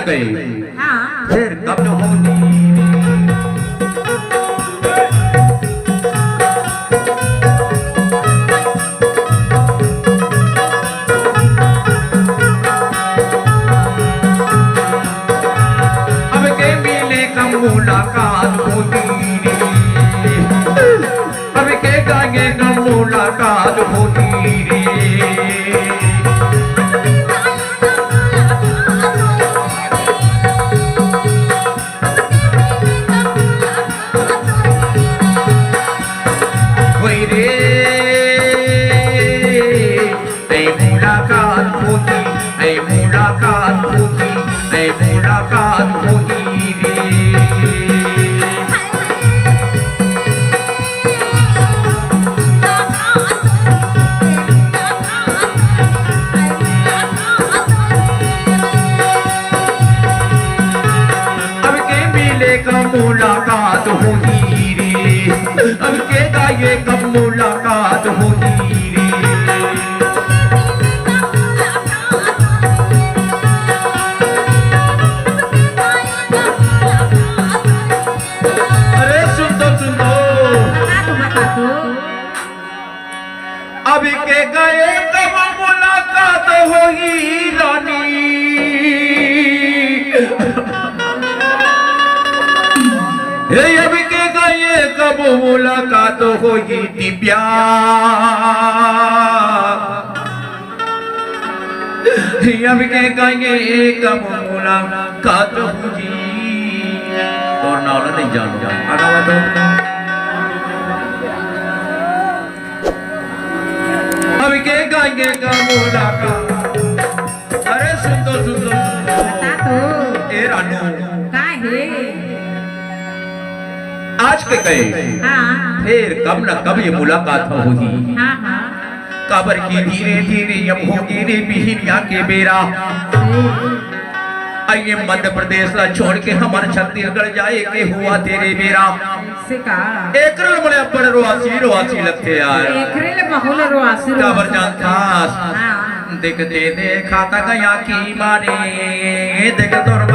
गए हाँ फिर कब होगी अब के मिले कब मुलाकात होगी अब के गागे कब मुलाकात होगी रे मुलाकात होगी रे अब के गाये कब मुलाकात होगी रे अरे सुन दो अब के गाये कब मुलाकात होगी रानी अब के गए कब मुलाकात होगी दिव्या अब के गए कब मुलाकात होगी और नाला नहीं जानूंगा आगा तो अब के गए कब मुलाकात अरे सुन दो ए रानू आज के गए हाँ फिर कब न कब ये मुलाकात होगी हाँ हाँ काबर की धीरे धीरे अब होगी रे बिहिरिया के बेरा आइए मध्य प्रदेश ला छोड़ के हमारे छत्तीसगढ़ जाए के हुआ तेरे बेरा एक बड़े बड़े रोआसी लगते यार काबर जानता देख दे खाता गया की मारे देख तोर